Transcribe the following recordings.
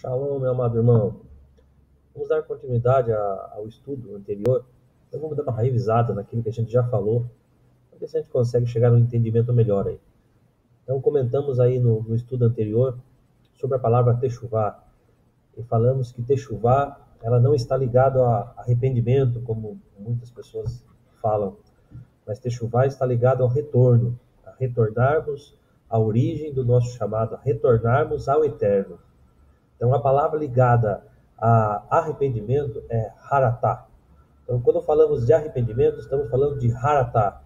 Shalom, meu amado irmão. Vamos dar continuidade ao estudo anterior. Então vamos dar uma revisada naquilo que a gente já falou, para ver se a gente consegue chegar num entendimento melhor aí. Então comentamos aí no estudo anterior sobre a palavra techuvá. E falamos que techuvá, ela não está ligada a arrependimento, como muitas pessoas falam. Mas techuvá está ligado ao retorno, a retornarmos à origem do nosso chamado, a retornarmos ao eterno. Então, a palavra ligada a arrependimento é haratá. Então, quando falamos de arrependimento, estamos falando de haratá.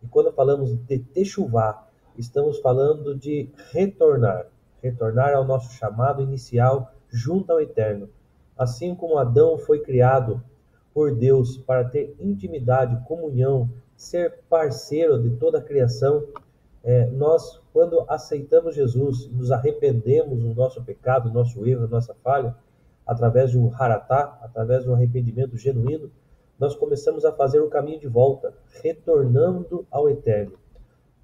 E quando falamos de techuvá, estamos falando de retornar. Retornar ao nosso chamado inicial junto ao Eterno. Assim como Adão foi criado por Deus para ter intimidade, comunhão, ser parceiro de toda a criação, nós, quando aceitamos Jesus, nos arrependemos do nosso pecado, do nosso erro, da nossa falha, através de um haratá, através de um arrependimento genuíno, nós começamos a fazer o caminho de volta, retornando ao Eterno.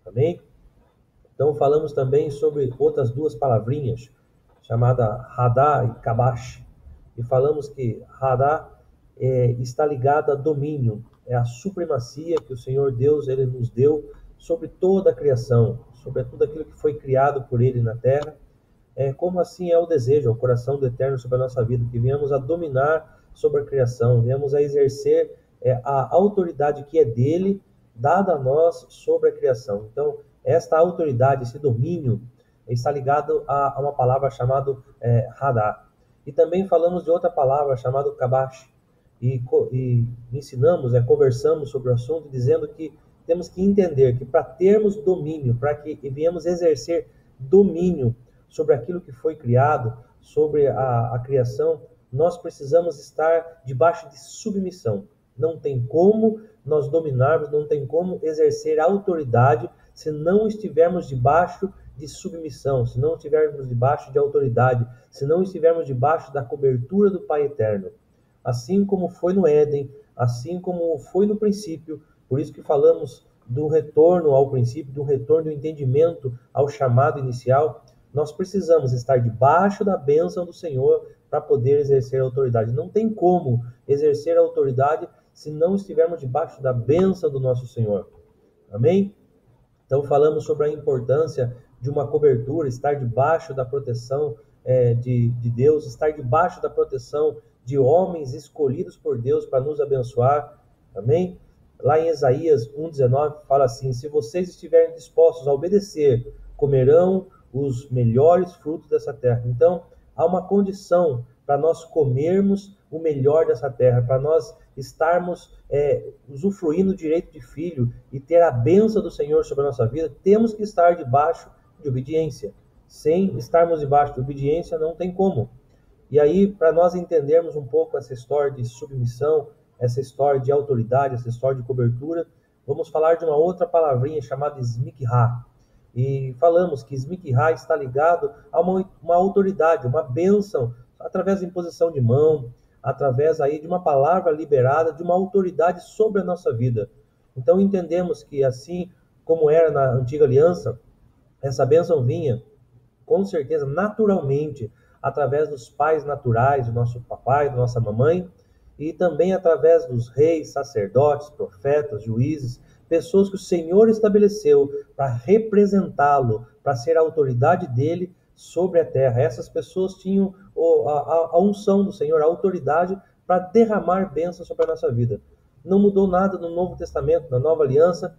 Amém? Então falamos também sobre outras duas palavrinhas, chamada Hadá e Kabash. E falamos que Hadá está ligada a domínio, é a supremacia que o Senhor Deus ele nos deu sobre toda a criação, sobre tudo aquilo que foi criado por Ele na terra. Como assim é o desejo, é o coração do Eterno sobre a nossa vida, que venhamos a dominar sobre a criação, venhamos a exercer a autoridade que é dele, dada a nós sobre a criação. Então, esta autoridade, esse domínio, está ligado a uma palavra chamada Hadá. E também falamos de outra palavra chamada Kabash. E ensinamos, conversamos sobre o assunto, dizendo que temos que entender que para termos domínio, para que venhamos exercer domínio sobre aquilo que foi criado, sobre a criação, nós precisamos estar debaixo de submissão. Não tem como nós dominarmos, não tem como exercer autoridade se não estivermos debaixo de submissão, se não estivermos debaixo de autoridade, se não estivermos debaixo da cobertura do Pai Eterno. Assim como foi no Éden, assim como foi no princípio, por isso que falamos do retorno ao princípio, do retorno do entendimento ao chamado inicial, nós precisamos estar debaixo da bênção do Senhor para poder exercer a autoridade. Não tem como exercer a autoridade se não estivermos debaixo da bênção do nosso Senhor. Amém? Então falamos sobre a importância de uma cobertura, estar debaixo da proteção de Deus, estar debaixo da proteção de homens escolhidos por Deus para nos abençoar. Amém? Lá em Isaías 1,19 fala assim: se vocês estiverem dispostos a obedecer, comerão os melhores frutos dessa terra. Então, há uma condição para nós comermos o melhor dessa terra, para nós estarmos usufruindo o direito de filho e ter a bênção do Senhor sobre a nossa vida, temos que estar debaixo de obediência. Sem estarmos debaixo de obediência, não tem como. E aí, para nós entendermos um pouco essa história de submissão, essa história de autoridade, essa história de cobertura, vamos falar de uma outra palavrinha chamada Smikha. E falamos que Smikha está ligado a uma autoridade, uma bênção, através da imposição de mão, através aí de uma palavra liberada, de uma autoridade sobre a nossa vida. Então entendemos que assim como era na antiga aliança, essa bênção vinha, com certeza, naturalmente, através dos pais naturais, do nosso papai, da nossa mamãe, e também através dos reis, sacerdotes, profetas, juízes, pessoas que o Senhor estabeleceu para representá-lo, para ser a autoridade dele sobre a terra. Essas pessoas tinham a unção do Senhor, a autoridade para derramar bênçãos sobre a nossa vida. Não mudou nada no Novo Testamento, na Nova Aliança.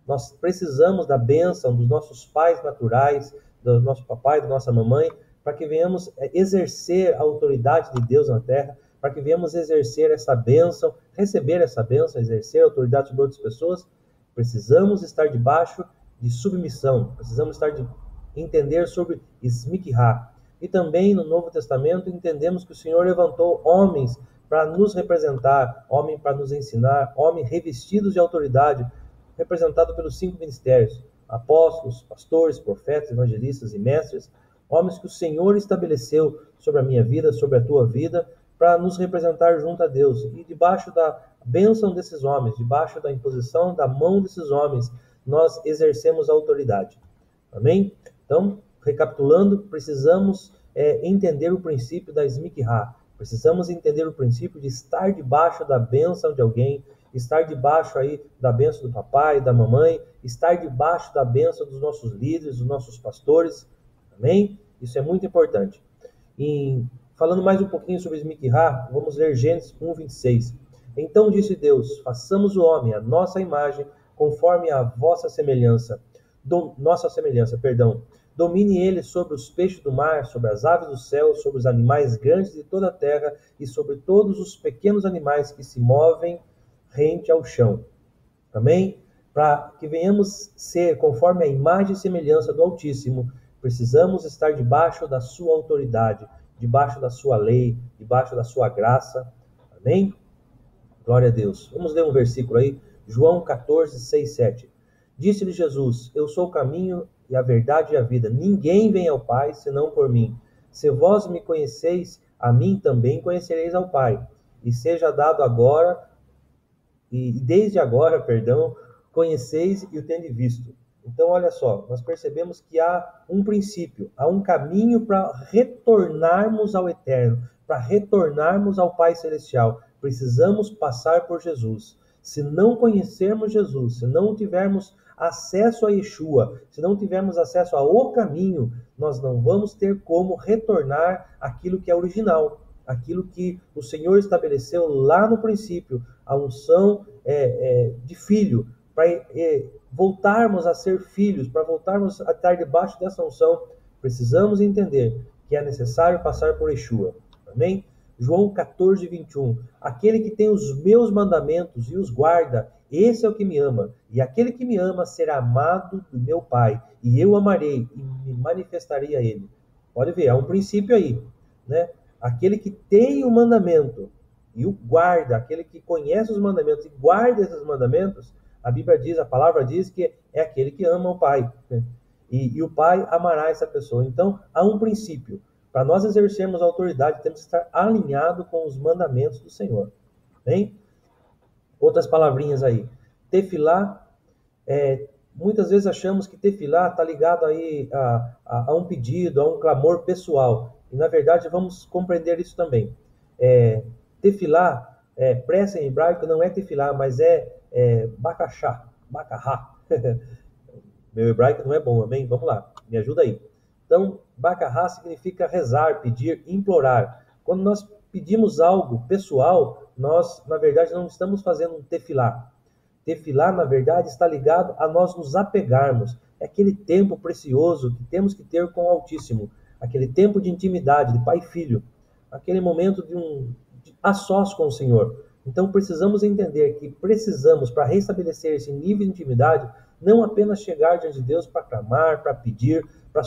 Nós precisamos da bênção dos nossos pais naturais, do nosso papai, da nossa mamãe, para que venhamos exercer a autoridade de Deus na terra, para que venhamos exercer essa bênção, receber essa bênção, exercer a autoridade sobre outras pessoas. Precisamos estar debaixo de submissão, precisamos entender sobre Smikha. E também no Novo Testamento entendemos que o Senhor levantou homens para nos representar, homens para nos ensinar, homens revestidos de autoridade, representado pelos 5 ministérios: apóstolos, pastores, profetas, evangelistas e mestres, homens que o Senhor estabeleceu sobre a minha vida, sobre a tua vida, para nos representar junto a Deus. E debaixo da bênção desses homens, debaixo da imposição da mão desses homens, nós exercemos a autoridade. Amém? Então, recapitulando, precisamos entender o princípio da Smikha. Precisamos entender o princípio de estar debaixo da bênção de alguém, estar debaixo aí da bênção do papai, da mamãe, estar debaixo da bênção dos nossos líderes, dos nossos pastores. Amém? Isso é muito importante. E falando mais um pouquinho sobre Smikha, vamos ler Gênesis 1:26. Então disse Deus: façamos o homem à nossa imagem, conforme a vossa semelhança, nossa semelhança, perdão. Domine ele sobre os peixes do mar, sobre as aves do céu, sobre os animais grandes de toda a terra e sobre todos os pequenos animais que se movem rente ao chão. Amém? Para que venhamos ser conforme a imagem e semelhança do Altíssimo, precisamos estar debaixo da sua autoridade, debaixo da sua lei, debaixo da sua graça. Amém? Glória a Deus. Vamos ler um versículo aí, João 14, 6, 7. Disse-lhe Jesus: eu sou o caminho e a verdade e a vida. Ninguém vem ao Pai senão por mim. Se vós me conheceis, a mim também conhecereis ao Pai. E seja dado agora, e desde agora, perdão, conheceis e o tendes visto. Então, olha só, nós percebemos que há um princípio, há um caminho para retornarmos ao eterno, para retornarmos ao Pai Celestial. Precisamos passar por Jesus. Se não conhecermos Jesus, se não tivermos acesso a Yeshua, se não tivermos acesso ao caminho, nós não vamos ter como retornar aquilo que é original, aquilo que o Senhor estabeleceu lá no princípio, a unção de filho, para voltarmos a ser filhos, para voltarmos a estar debaixo dessa unção, precisamos entender que é necessário passar por Yeshua. Amém? João 14, 21. Aquele que tem os meus mandamentos e os guarda, esse é o que me ama. E aquele que me ama será amado do meu Pai. E eu amarei e me manifestarei a ele. Pode ver, há um princípio aí, né? Aquele que tem o mandamento e o guarda, aquele que conhece os mandamentos e guarda esses mandamentos, a Bíblia diz, a palavra diz que é aquele que ama o Pai, né? E o Pai amará essa pessoa. Então, há um princípio. Para nós exercermos a autoridade, temos que estar alinhado com os mandamentos do Senhor. Bem? Outras palavrinhas aí. Tefilá, muitas vezes achamos que tefilá está ligado aí a um pedido, a um clamor pessoal. E, na verdade, vamos compreender isso também. Tefilá, prece em hebraico, não é tefilá, mas bakashá, bakará. Meu hebraico não é bom, amém? Vamos lá, me ajuda aí. Então, bakará significa rezar, pedir, implorar. Quando nós pedimos algo pessoal, nós, na verdade, não estamos fazendo um tefilá. Tefilá, na verdade, está ligado a nós nos apegarmos. É aquele tempo precioso que temos que ter com o Altíssimo. Aquele tempo de intimidade, de pai e filho. Aquele momento de a sós com o Senhor. Então, precisamos entender que precisamos, para restabelecer esse nível de intimidade, não apenas chegar diante de Deus para clamar, para pedir, para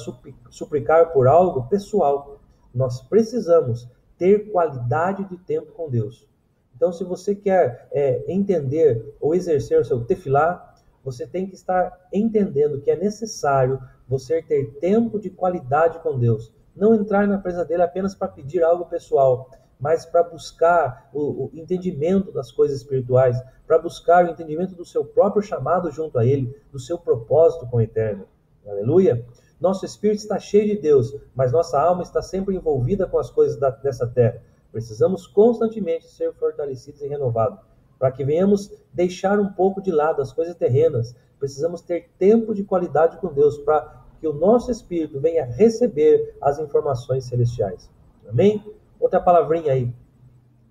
suplicar por algo pessoal. Nós precisamos ter qualidade de tempo com Deus. Então, se você quer entender ou exercer o seu tefilá, você tem que estar entendendo que é necessário você ter tempo de qualidade com Deus. Não entrar na presença dele apenas para pedir algo pessoal, mas para buscar o entendimento das coisas espirituais, para buscar o entendimento do seu próprio chamado junto a ele, do seu propósito com o Eterno. Aleluia! Nosso espírito está cheio de Deus, mas nossa alma está sempre envolvida com as coisas dessa terra. Precisamos constantemente ser fortalecidos e renovados, para que venhamos deixar um pouco de lado as coisas terrenas. Precisamos ter tempo de qualidade com Deus, para que o nosso espírito venha receber as informações celestiais. Amém? Outra palavrinha aí,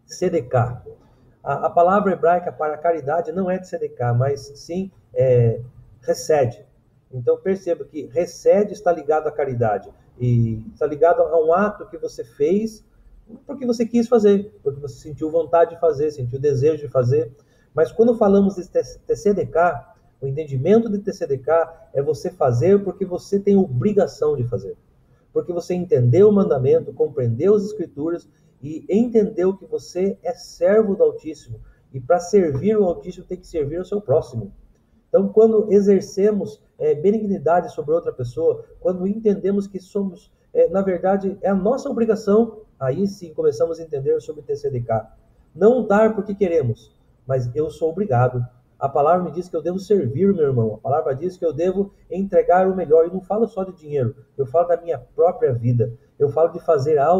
tzedekah. A palavra hebraica para caridade não é tzedekah, mas sim recede. Então perceba que recede está ligado à caridade. E está ligado a um ato que você fez porque você quis fazer, porque você sentiu vontade de fazer, sentiu desejo de fazer. Mas quando falamos de tzedekah, o entendimento de tzedekah é você fazer porque você tem obrigação de fazer. Porque você entendeu o mandamento, compreendeu as Escrituras e entendeu que você é servo do Altíssimo. E para servir o Altíssimo tem que servir o seu próximo. Então, quando exercemos benignidade sobre outra pessoa, quando entendemos que somos, na verdade, é a nossa obrigação, aí sim começamos a entender sobre tzedekah. Não dar porque queremos, mas eu sou obrigado. A palavra me diz que eu devo servir, meu irmão. A palavra diz que eu devo entregar o melhor. E não falo só de dinheiro. Eu falo da minha própria vida. Eu falo de fazer algo